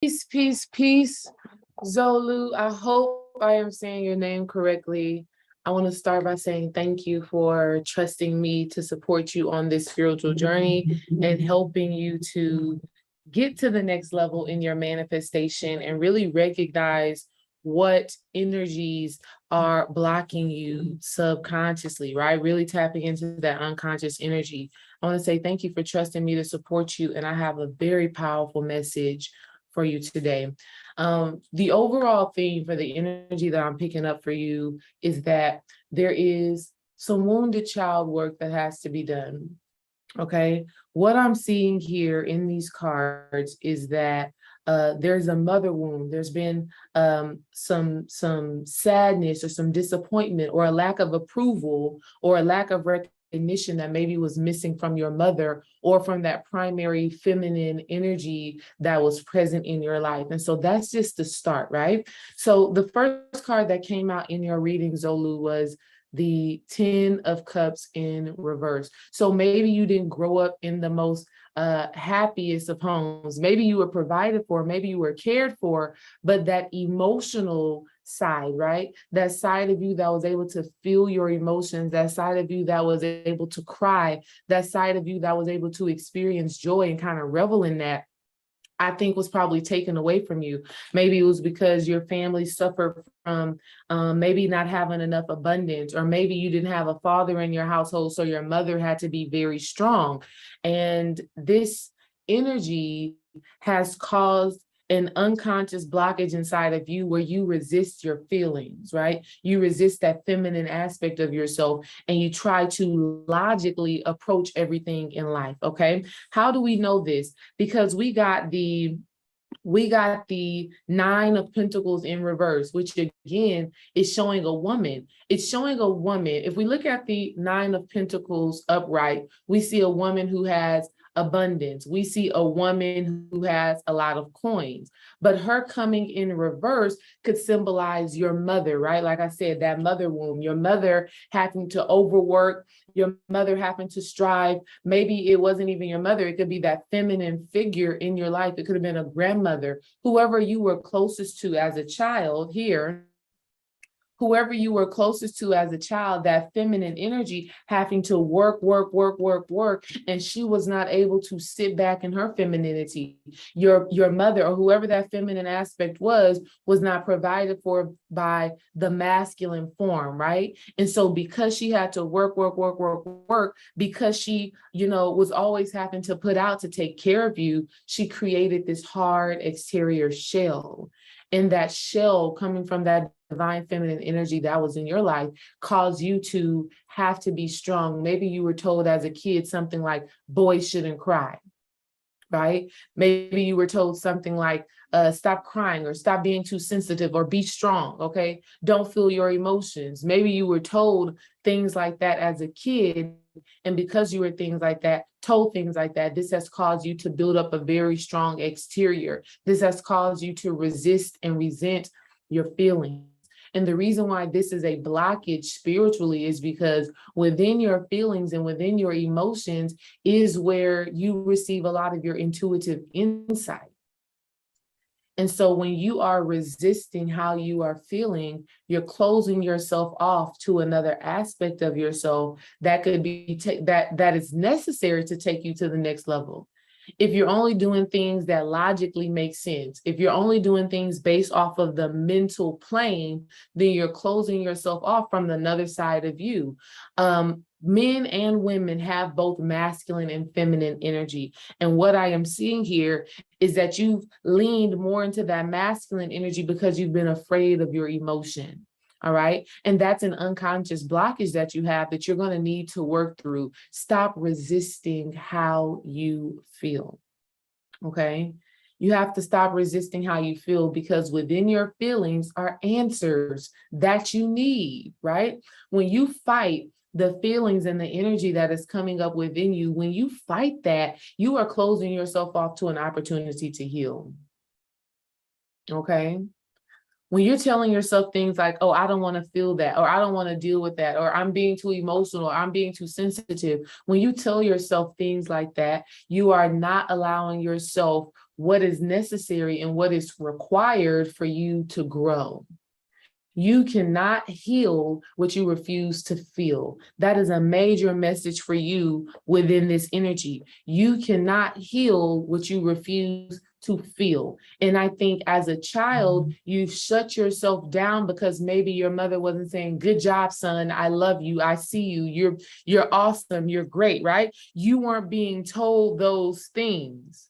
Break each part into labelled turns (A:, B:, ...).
A: Peace, peace, peace. Zolu, I hope I am saying your name correctly. I want to start by saying thank you for trusting me to support you on this spiritual journey and helping you to get to the next level in your manifestation and really recognize what energies are blocking you subconsciously, right? Really tapping into that unconscious energy. I want to say thank you for trusting me to support you. And I have a very powerful message for you today. The overall theme for the energy that I'm picking up for you is that there is some wounded child work that has to be done. Okay. What I'm seeing here in these cards is that there's a mother wound. There's been some sadness or some disappointment or a lack of approval or a lack of recognition that maybe was missing from your mother or from that primary feminine energy that was present in your life. And so that's just the start, right? So the first card that came out in your reading, Zolu, was the 10 of Cups in reverse. So maybe you didn't grow up in the most happiest of homes. Maybe you were provided for, maybe you were cared for, but that emotional side, right? That side of you that was able to feel your emotions, that side of you that was able to cry, that side of you that was able to experience joy and kind of revel in that, I think was probably taken away from you. Maybe it was because your family suffered from maybe not having enough abundance, or maybe you didn't have a father in your household, so your mother had to be very strong. And this energy has caused an unconscious blockage inside of you where you resist your feelings, right? You resist that feminine aspect of yourself and you try to logically approach everything in life, okay? How do we know this? Because we got the 9 of Pentacles in reverse, which again is showing a woman. It's showing a woman. If we look at the 9 of Pentacles upright, we see a woman who has abundance. We see a woman who has a lot of coins, but her coming in reverse could symbolize your mother, right? Like I said, that mother womb, your mother having to overwork, your mother having to strive. Maybe it wasn't even your mother. It could be that feminine figure in your life. It could have been a grandmother, whoever you were closest to as a child here. Whoever you were closest to as a child, that feminine energy having to work, and she was not able to sit back in her femininity. Your mother or whoever that feminine aspect was not provided for by the masculine form, right? And so because she had to work, because she, was always having to put out to take care of you, she created this hard exterior shell. And that shell coming from that divine feminine energy that was in your life caused you to have to be strong. Maybe you were told as a kid something like, boys shouldn't cry, right? Maybe you were told something like, stop crying or stop being too sensitive or be strong, okay? Don't feel your emotions. Maybe you were told things like that as a kid. And because you were told things like that, this has caused you to build up a very strong exterior. This has caused you to resist and resent your feelings. And the reason why this is a blockage spiritually is because within your feelings and within your emotions is where you receive a lot of your intuitive insight. And so when you are resisting how you are feeling, you're closing yourself off to another aspect of yourself that could be that is necessary to take you to the next level. If you're only doing things that logically make sense, if you're only doing things based off of the mental plane, then you're closing yourself off from another side of you. Men and women have both masculine and feminine energy. And what I am seeing here is that you've leaned more into that masculine energy because you've been afraid of your emotion. All right. And that's an unconscious blockage that you have that you're going to need to work through. Stop resisting how you feel. Okay. You have to stop resisting how you feel because within your feelings are answers that you need, right? When you fight the feelings and the energy that is coming up within you, when you fight that, you are closing yourself off to an opportunity to heal. Okay. When you're telling yourself things like, oh, I don't want to feel that, or I don't want to deal with that, or I'm being too emotional, or I'm being too sensitive. When you tell yourself things like that, you are not allowing yourself what is necessary and what is required for you to grow. You cannot heal what you refuse to feel. That is a major message for you within this energy. You cannot heal what you refuse to feel. And I think as a child, you shut yourself down because maybe your mother wasn't saying, good job, son. I love you. I see you. You're awesome. You're great, right? You weren't being told those things.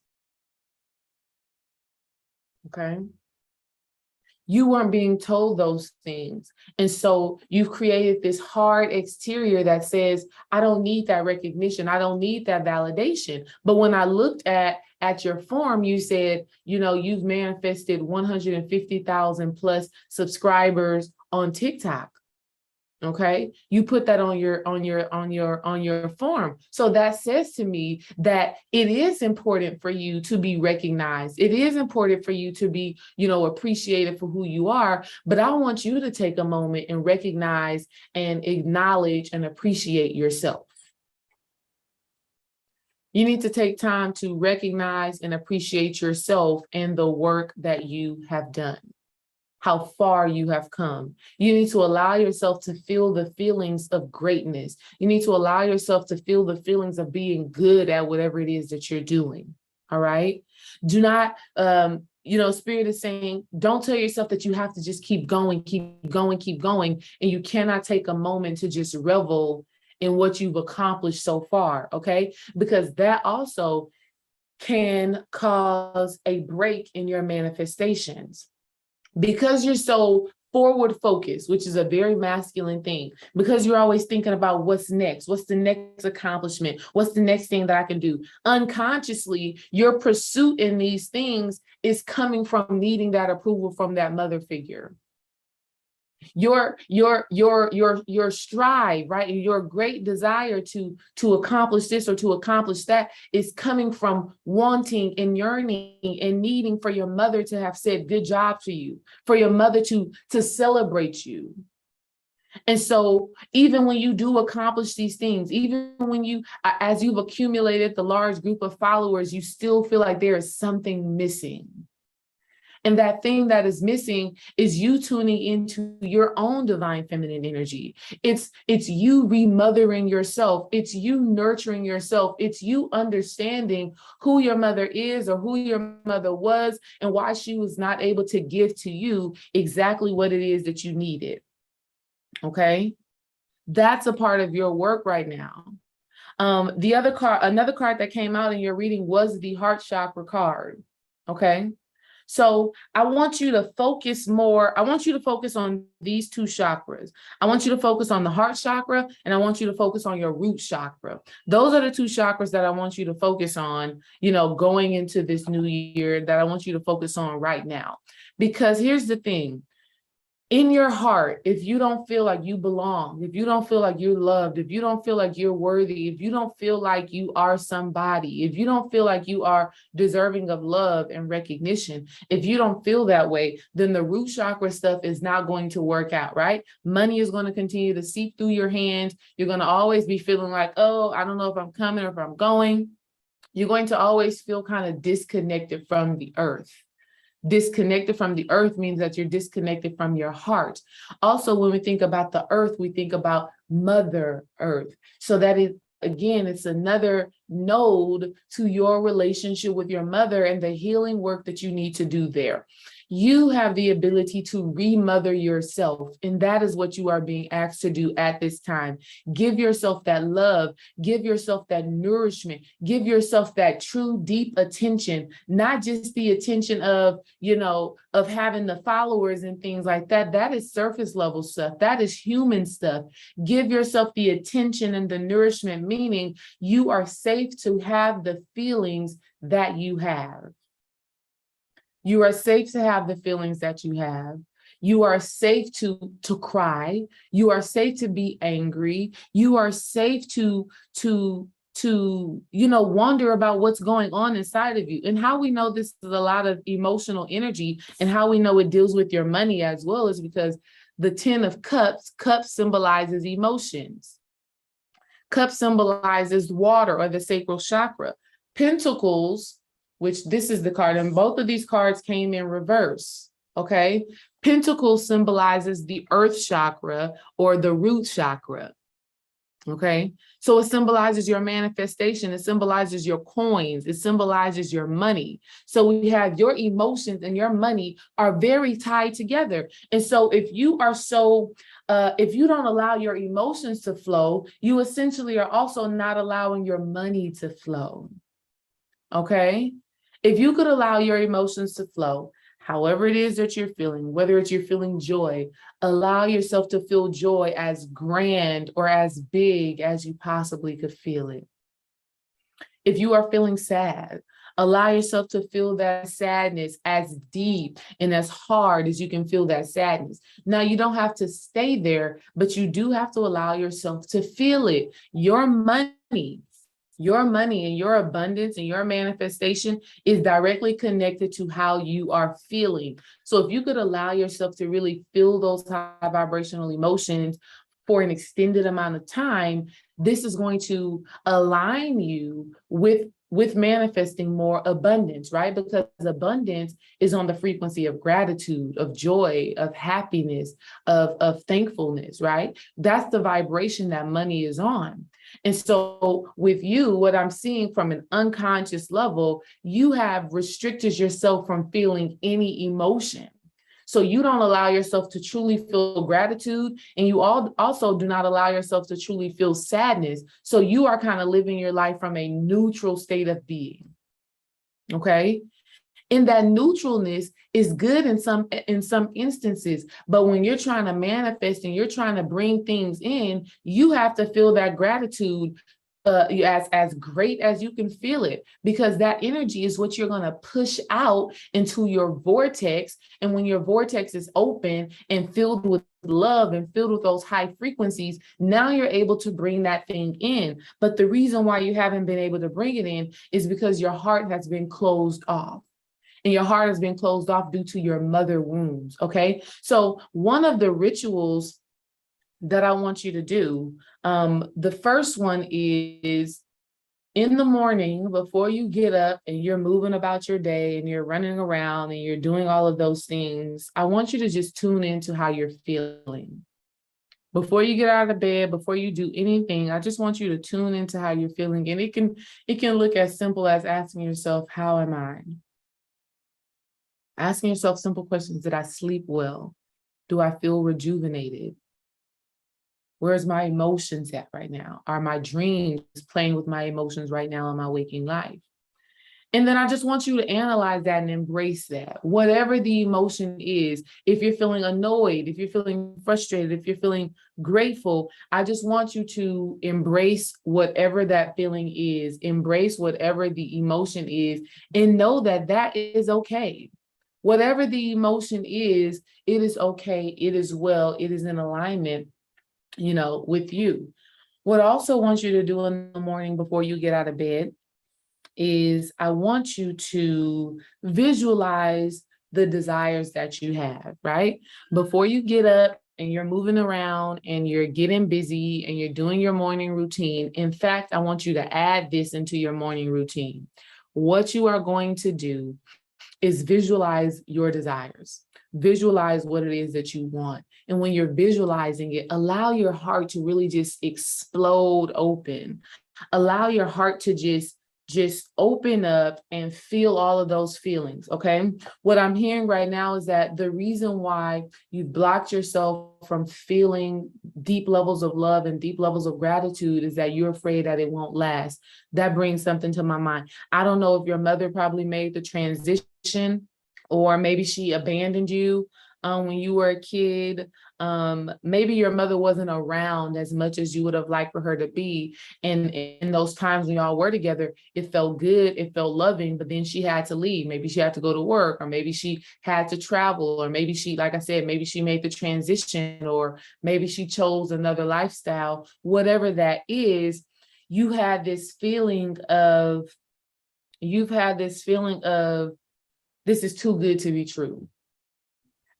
A: Okay. You weren't being told those things. And so you've created this hard exterior that says, I don't need that recognition. I don't need that validation. But when I looked at your form, you said, you've manifested 150,000 plus subscribers on TikTok. Okay, you put that on your form. So that says to me that it is important for you to be recognized. It is important for you to be, appreciated for who you are. But I want you to take a moment and recognize and acknowledge and appreciate yourself. You need to take time to recognize and appreciate yourself and the work that you have done, how far you have come. You need to allow yourself to feel the feelings of greatness. You need to allow yourself to feel the feelings of being good at whatever it is that you're doing. All right. Do not, Spirit is saying, don't tell yourself that you have to just keep going, and you cannot take a moment to just revel in what you've accomplished so far. Okay. Because that also can cause a break in your manifestations. Because you're so forward focused, which is a very masculine thing, because you're always thinking about what's next, what's the next accomplishment, what's the next thing that I can do. Unconsciously, your pursuit in these things is coming from needing that approval from that mother figure. Your strive, right? Your great desire to accomplish this or to accomplish that is coming from wanting and yearning and needing for your mother to have said good job to you, for your mother to celebrate you. And so even when you do accomplish these things, even when as you've accumulated the large group of followers, you still feel like there is something missing. And that thing that is missing is you tuning into your own divine feminine energy. It's you remothering yourself. It's you nurturing yourself. It's you understanding who your mother is or who your mother was and why she was not able to give to you exactly what it is that you needed. Okay? That's a part of your work right now. Another card that came out in your reading was the heart chakra card. Okay? So I want you to focus more. I want you to focus on these two chakras. I want you to focus on the heart chakra, and I want you to focus on your root chakra. Those are the two chakras that I want you to focus on, going into this new year, that I want you to focus on right now. Because here's the thing. In your heart, if you don't feel like you belong, if you don't feel like you're loved, if you don't feel like you're worthy, if you don't feel like you are somebody, if you don't feel like you are deserving of love and recognition, if you don't feel that way, then the root chakra stuff is not going to work out, right? Money is going to continue to seep through your hands. You're going to always be feeling like, oh, I don't know if I'm coming or if I'm going. You're going to always feel kind of disconnected from the earth. Disconnected from the earth means that you're disconnected from your heart. Also, when we think about the earth, we think about Mother Earth. So that is, again, it's another node to your relationship with your mother and the healing work that you need to do there. You have the ability to remother yourself, and that is what you are being asked to do at this time. Give yourself that love, give yourself that nourishment, give yourself that true deep attention, not just the attention of having the followers and things like that. That is surface level stuff. That is human stuff. Give yourself the attention and the nourishment, meaning you are safe to have the feelings that you have. You are safe to have the feelings that you have. You are safe to cry. You are safe to be angry. You are safe to wonder about what's going on inside of you. And how we know this is a lot of emotional energy, and how we know it deals with your money as well, is because the 10 of cups symbolizes emotions. Cup symbolizes water or the sacral chakra. Pentacles which this is the card, and both of these cards came in reverse, okay? Pentacles symbolizes the earth chakra or the root chakra, okay? So it symbolizes your manifestation. It symbolizes your coins. It symbolizes your money. So we have your emotions and your money are very tied together. And so if you are if you don't allow your emotions to flow, you essentially are also not allowing your money to flow, okay? If you could allow your emotions to flow, however it is that you're feeling, whether it's you're feeling joy, allow yourself to feel joy as grand or as big as you possibly could feel it. If you are feeling sad, allow yourself to feel that sadness as deep and as hard as you can feel that sadness. Now, you don't have to stay there, but you do have to allow yourself to feel it. Your money and your abundance and your manifestation is directly connected to how you are feeling. So if you could allow yourself to really feel those high vibrational emotions for an extended amount of time, this is going to align you with manifesting more abundance, right? Because abundance is on the frequency of gratitude, of joy, of happiness, of thankfulness, right? That's the vibration that money is on. And so with you, what I'm seeing from an unconscious level, you have restricted yourself from feeling any emotion. So you don't allow yourself to truly feel gratitude, and you also do not allow yourself to truly feel sadness. So you are kind of living your life from a neutral state of being, okay? And that neutralness is good in some instances, but when you're trying to manifest and you're trying to bring things in, you have to feel that gratitude as great as you can feel it, because that energy is what you're going to push out into your vortex. And when your vortex is open and filled with love and filled with those high frequencies, now you're able to bring that thing in. But the reason why you haven't been able to bring it in is because your heart has been closed off. And your heart has been closed off due to your mother wounds, okay? So one of the rituals that I want you to do, the first one is in the morning before you get up and you're moving about your day and you're running around and you're doing all of those things, I want you to just tune into how you're feeling. Before you get out of bed, before you do anything, I just want you to tune into how you're feeling. And it can look as simple as asking yourself, how am I? Asking yourself simple questions. Did I sleep well? Do I feel rejuvenated? Where's my emotions at right now? Are my dreams playing with my emotions right now in my waking life? And then I just want you to analyze that and embrace that. Whatever the emotion is, if you're feeling annoyed, if you're feeling frustrated, if you're feeling grateful, I just want you to embrace whatever that feeling is, embrace whatever the emotion is, and know that that is okay. Whatever the emotion is, it is okay. It is well. It is in alignment, with you. What I also want you to do in the morning before you get out of bed is I want you to visualize the desires that you have, right? Before you get up and you're moving around and you're getting busy and you're doing your morning routine. In fact, I want you to add this into your morning routine. What you are going to do is visualize your desires. Visualize what it is that you want. And when you're visualizing it, allow your heart to really just explode open. Allow your heart to just open up and feel all of those feelings, okay? What I'm hearing right now is that the reason why you blocked yourself from feeling deep levels of love and deep levels of gratitude is that you're afraid that it won't last. That brings something to my mind. I don't know if your mother probably made the transition, or maybe she abandoned you when you were a kid. Maybe your mother wasn't around as much as you would have liked for her to be. And in those times when y'all were together, it felt good, it felt loving, but then she had to leave. Maybe she had to go to work, or maybe she had to travel, or maybe she, like I said, maybe she made the transition, or maybe she chose another lifestyle. Whatever that is, you've had this feeling of, this is too good to be true.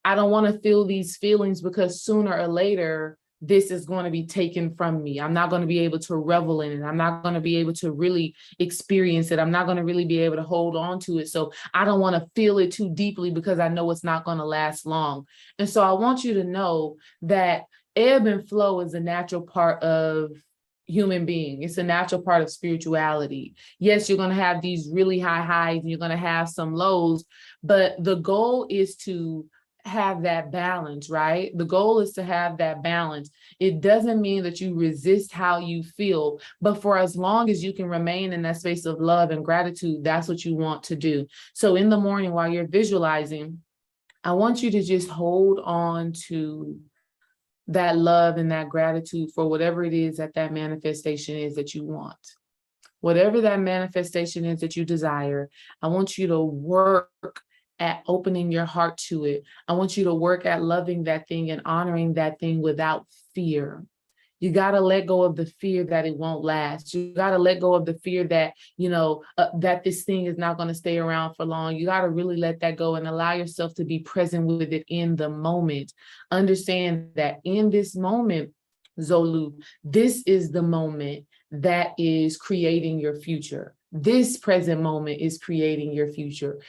A: I don't want to feel these feelings because sooner or later this is going to be taken from me. I'm not going to be able to revel in it. I'm not going to be able to really experience it. I'm not going to really be able to hold on to it. So I don't want to feel it too deeply because I know it's not going to last long. And so I want you to know that ebb and flow is a natural part of human being. It's a natural part of spirituality. Yes, you're going to have these really high highs and you're going to have some lows, but the goal is to have that balance, right? The goal is to have that balance. It doesn't mean that you resist how you feel, but for as long as you can remain in that space of love and gratitude, that's what you want to do. So in the morning while you're visualizing, I want you to just hold on to that love and that gratitude for whatever it is that manifestation is that you want. Whatever that manifestation is that you desire, I want you to work at opening your heart to it. I want you to work at loving that thing and honoring that thing without fear. You got to let go of the fear that it won't last. You got to let go of the fear that, that this thing is not going to stay around for long. You got to really let that go and allow yourself to be present with it in the moment. Understand that in this moment, Zolu, this is the moment that is creating your future. This present moment is creating your future.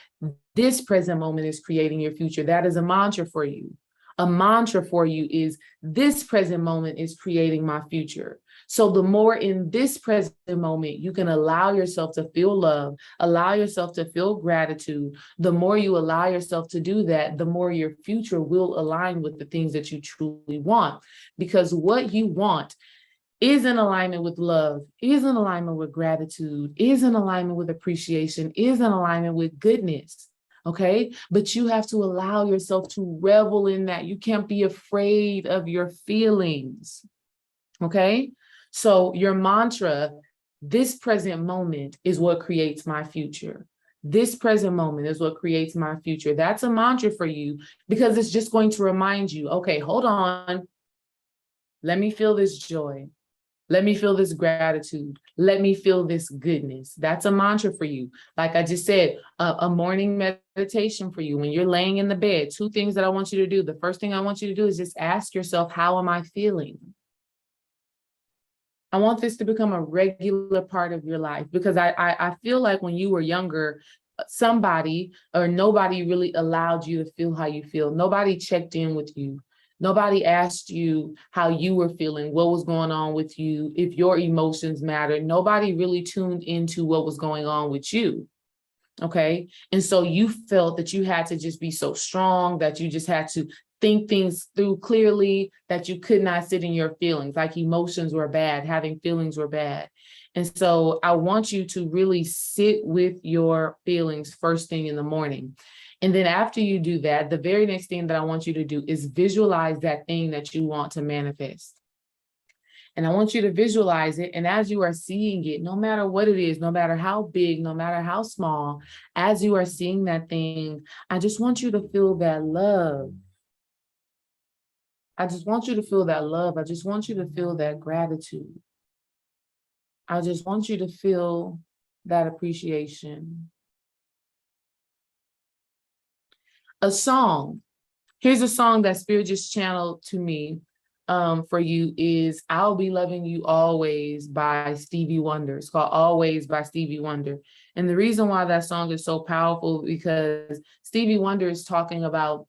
A: This present moment is creating your future. That is a mantra for you. A mantra for you is this present moment is creating my future. So the more in this present moment you can allow yourself to feel love, allow yourself to feel gratitude, the more you allow yourself to do that, the more your future will align with the things that you truly want. Because what you want is in alignment with love, is in alignment with gratitude, is in alignment with appreciation, is in alignment with goodness. Okay, but you have to allow yourself to revel in that. You can't be afraid of your feelings. Okay, so your mantra, this present moment is what creates my future. This present moment is what creates my future. That's a mantra for you because it's just going to remind you, okay, hold on. Let me feel this joy. Let me feel this gratitude. Let me feel this goodness. That's a mantra for you. Like I just said, a morning meditation for you. When you're laying in the bed, 2 things that I want you to do. The first thing I want you to do is just ask yourself, how am I feeling? I want this to become a regular part of your life because I feel like when you were younger, somebody or nobody really allowed you to feel how you feel. Nobody checked in with you. Nobody asked you how you were feeling, what was going on with you, if your emotions mattered. Nobody really tuned into what was going on with you. Okay. And so you felt that you had to just be so strong, that you just had to think things through clearly, that you could not sit in your feelings, like emotions were bad, having feelings were bad. And so I want you to really sit with your feelings first thing in the morning. And then after you do that, the very next thing that I want you to do is visualize that thing that you want to manifest. And I want you to visualize it. And as you are seeing it, no matter what it is, no matter how big, no matter how small, as you are seeing that thing, I just want you to feel that love. I just want you to feel that love. I just want you to feel that gratitude. I just want you to feel that appreciation. A song. Here's a song that Spirit just channeled to me for you is I'll Be Loving You Always by Stevie Wonder. It's called Always by Stevie Wonder. And the reason why that song is so powerful because Stevie Wonder is talking about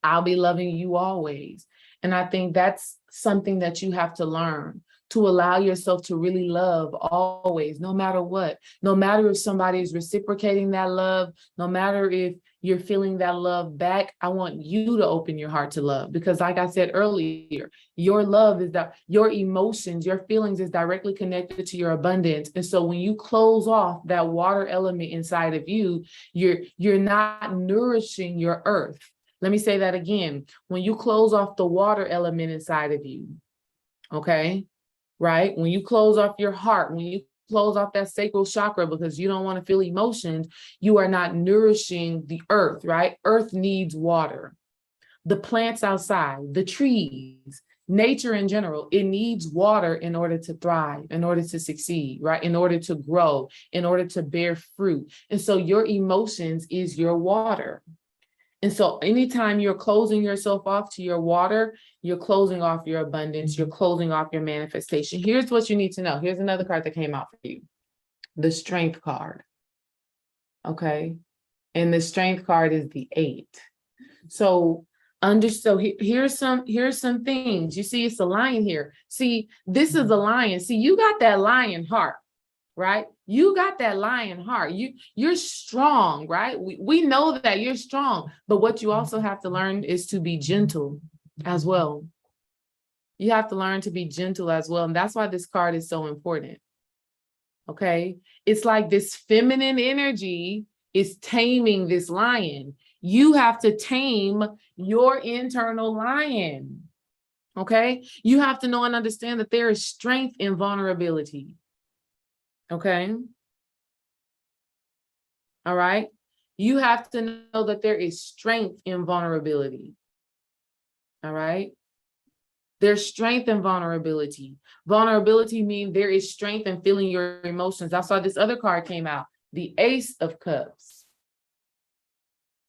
A: I'll be loving you always. And I think that's something that you have to learn, to allow yourself to really love always, no matter what, no matter if somebody is reciprocating that love, no matter if you're feeling that love back. I want you to open your heart to love because like I said earlier, your love is that your emotions, your feelings is directly connected to your abundance. And so when you close off that water element inside of you, you're not nourishing your earth. Let me say that again. When you close off the water element inside of you, okay, right? When you close off your heart, when you close off that sacral chakra because you don't want to feel emotions, you are not nourishing the earth, right? Earth needs water. The plants outside, the trees, nature in general, it needs water in order to thrive, in order to succeed, right? In order to grow, in order to bear fruit. And so your emotions is your water. And so anytime you're closing yourself off to your water, you're closing off your abundance, you're closing off your manifestation. Here's what you need to know. Here's another card that came out for you. The Strength card. Okay. And the Strength card is the 8. So here's some things. You see, it's a lion here. See, this is a lion. See, you got that lion heart, right? You got that lion heart. You're strong, right? We know that you're strong, but what you also have to learn is to be gentle as well. You have to learn to be gentle as well. And that's why this card is so important. Okay. It's like this feminine energy is taming this lion. You have to tame your internal lion. Okay. You have to know and understand that there is strength in vulnerability. Okay. All right. You have to know that there is strength in vulnerability. All right. There's strength in vulnerability. Vulnerability means there is strength in feeling your emotions. I saw this other card came out, the Ace of Cups.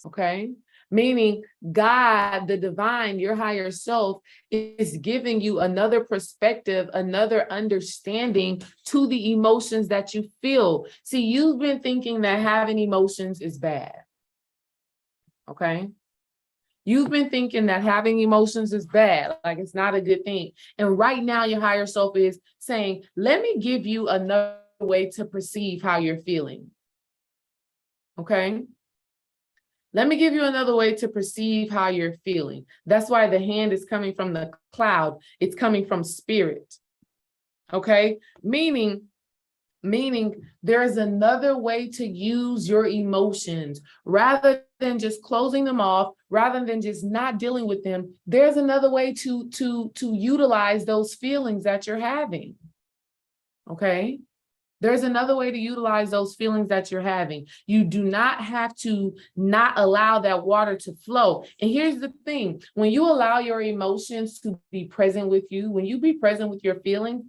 A: Okay. Meaning God, the divine, your higher self is giving you another perspective, another understanding to the emotions that you feel. See, you've been thinking that having emotions is bad. Okay. You've been thinking that having emotions is bad, like it's not a good thing. And right now your higher self is saying, let me give you another way to perceive how you're feeling. Okay. Let me give you another way to perceive how you're feeling. That's why the hand is coming from the cloud. It's coming from spirit. Okay. Meaning there is another way to use your emotions rather than just closing them off, rather than just not dealing with them. There's another way to utilize those feelings that you're having. Okay. There's another way to utilize those feelings that you're having. You do not have to not allow that water to flow. And here's the thing, when you allow your emotions to be present with you, when you be present with your feelings,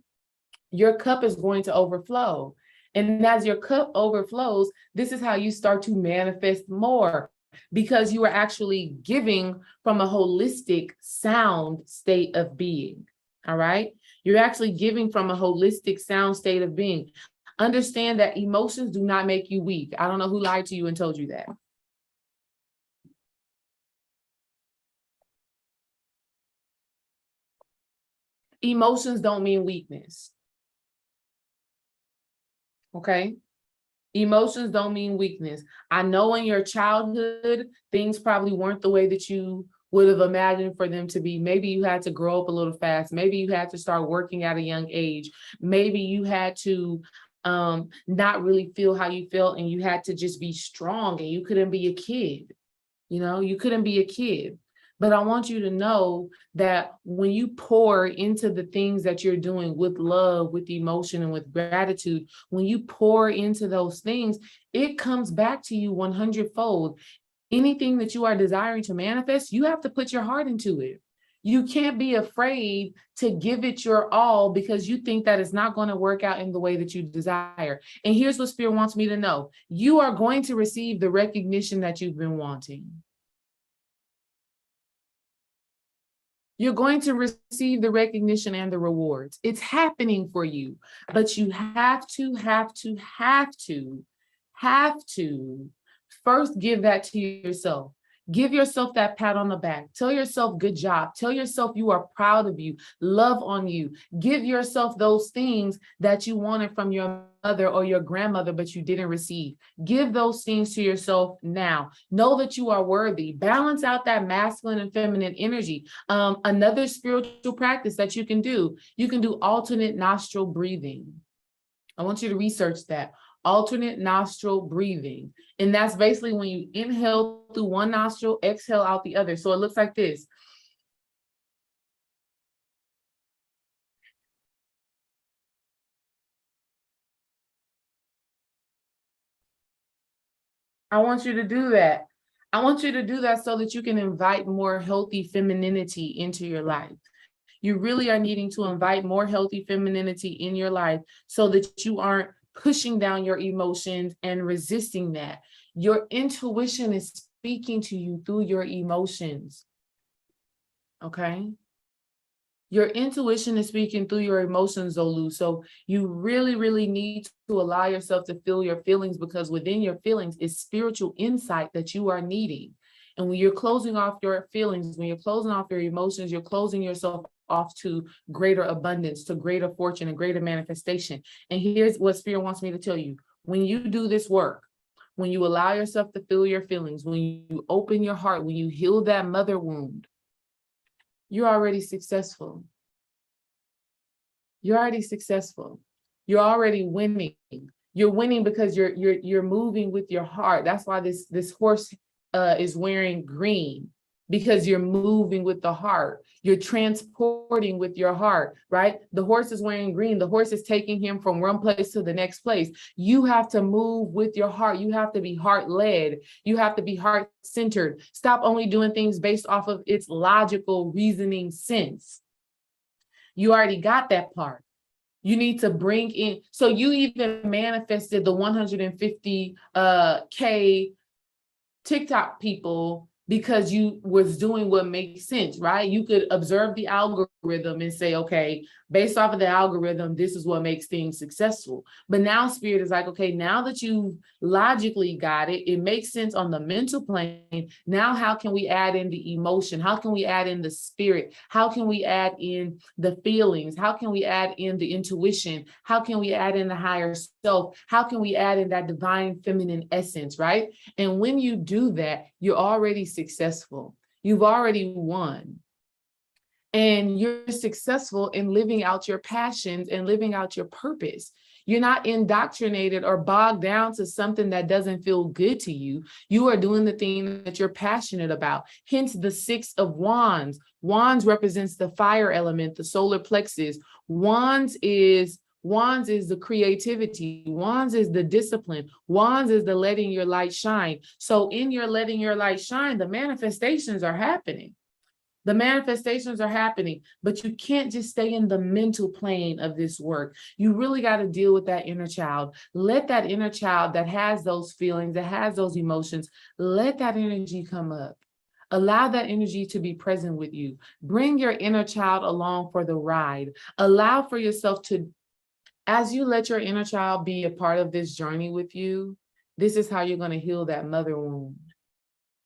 A: your cup is going to overflow. And as your cup overflows, this is how you start to manifest more, because you are actually giving from a holistic, sound state of being. All right. You're actually giving from a holistic, sound state of being. Understand that emotions do not make you weak. I don't know who lied to you and told you that. Emotions don't mean weakness. Okay. Emotions don't mean weakness. I know in your childhood, things probably weren't the way that you would have imagined for them to be. Maybe you had to grow up a little fast. Maybe you had to start working at a young age. Maybe you had to not really feel how you felt, and you had to just be strong, and you couldn't be a kid. You couldn't be a kid. But I want you to know that when you pour into the things that you're doing with love, with emotion, and with gratitude, when you pour into those things, it comes back to you 100-fold. Anything that you are desiring to manifest, you have to put your heart into it. You can't be afraid to give it your all because you think that it's not going to work out in the way that you desire. And here's what Spirit wants me to know. You are going to receive the recognition that you've been wanting. You're going to receive the recognition and the rewards. It's happening for you, but you have to first give that to yourself. Give yourself that pat on the back. Tell yourself good job. Tell yourself you are proud of you. Love on you. Give yourself those things that you wanted from your mother or your grandmother, but you didn't receive. Give those things to yourself now. Know that you are worthy. Balance out that masculine and feminine energy. Another spiritual practice that you can do alternate nostril breathing. I want you to research that. Alternate nostril breathing. And that's basically when you inhale through one nostril, exhale out the other. So it looks like this. I want you to do that. I want you to do that so that you can invite more healthy femininity into your life. You really are needing to invite more healthy femininity in your life so that you aren't pushing down your emotions and resisting that. Your intuition is speaking to you through your emotions. Okay? Your intuition is speaking through your emotions, Zolu. So you really, really need to allow yourself to feel your feelings, because within your feelings is spiritual insight that you are needing. And when you're closing off your feelings, when you're closing off your emotions, you're closing yourself off to greater abundance, to greater fortune and greater manifestation. And here's what Spirit wants me to tell you. When you do this work, when you allow yourself to feel your feelings, when you open your heart, when you heal that mother wound, you're already successful. You're already successful. You're already winning. You're winning because you're moving with your heart. That's why this horse is wearing green, because you're moving with the heart. You're transporting with your heart, right? The horse is wearing green. The horse is taking him from one place to the next place. You have to move with your heart. You have to be heart-led. You have to be heart-centered. Stop only doing things based off of its logical reasoning sense. You already got that part. You need to bring in, so you even manifested the 150K TikTok people because you was doing what makes sense, right? You could observe the algorithm and say, okay, based off of the algorithm, this is what makes things successful. But now Spirit is like, okay, now that you've logically got it, it makes sense on the mental plane. Now, how can we add in the emotion? How can we add in the spirit? How can we add in the feelings? How can we add in the intuition? How can we add in the higher self? How can we add in that divine feminine essence, right? And when you do that, you're already successful. You've already won. And you're successful in living out your passions and living out your purpose. You're not indoctrinated or bogged down to something that doesn't feel good to you. You are doing the thing that you're passionate about. Hence the 6 of Wands. Wands represents the fire element, the solar plexus. Wands is the creativity. Wands is the discipline. Wands is the letting your light shine. So in your letting your light shine, the manifestations are happening. The manifestations are happening, but you can't just stay in the mental plane of this work. You really got to deal with that inner child. Let that inner child that has those feelings, that has those emotions, let that energy come up. Allow that energy to be present with you. Bring your inner child along for the ride. Allow for yourself to, as you let your inner child be a part of this journey with you, this is how you're going to heal that mother wound.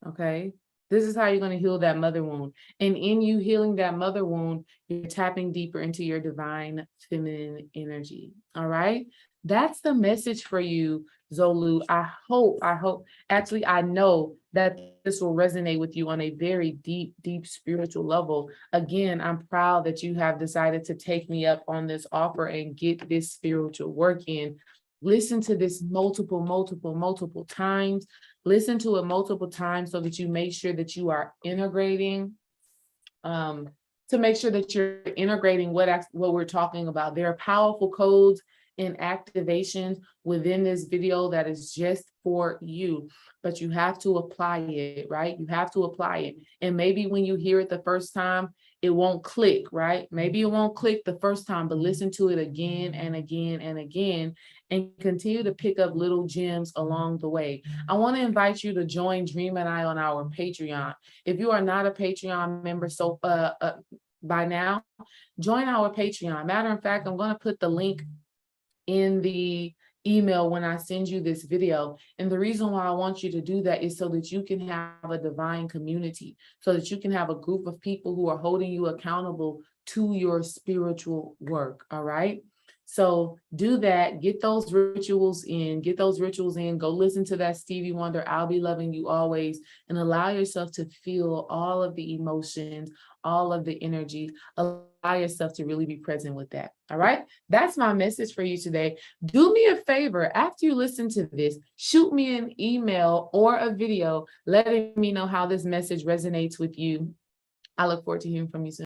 A: Okay? This is how you're going to heal that mother wound. And in you healing that mother wound, you're tapping deeper into your divine feminine energy. All right. That's the message for you, Zolu. I hope, actually, I know that this will resonate with you on a very deep, deep spiritual level. Again, I'm proud that you have decided to take me up on this offer and get this spiritual work in. Listen to this multiple times. Listen to it multiple times so that you make sure that you are integrating, to make sure that you're integrating what we're talking about. There are powerful codes and activations within this video that is just for you, but you have to apply it, right? You have to apply it. And maybe when you hear it the first time, it won't click, right? Maybe it won't click the first time, but listen to it again and again and again, and continue to pick up little gems along the way. I want to invite you to join Dream and I on our Patreon. If you are not a Patreon member, so by now, join our Patreon. Matter of fact, I'm going to put the link in the email when I send you this video. And the reason why I want you to do that is so that you can have a divine community, so that you can have a group of people who are holding you accountable to your spiritual work. All right. So do that, get those rituals in, go listen to that Stevie Wonder, I'll Be Loving You Always, and allow yourself to feel all of the emotions, all of the energy, allow yourself to really be present with that. All right. That's my message for you today. Do me a favor. After you listen to this, shoot me an email or a video letting me know how this message resonates with you. I look forward to hearing from you soon.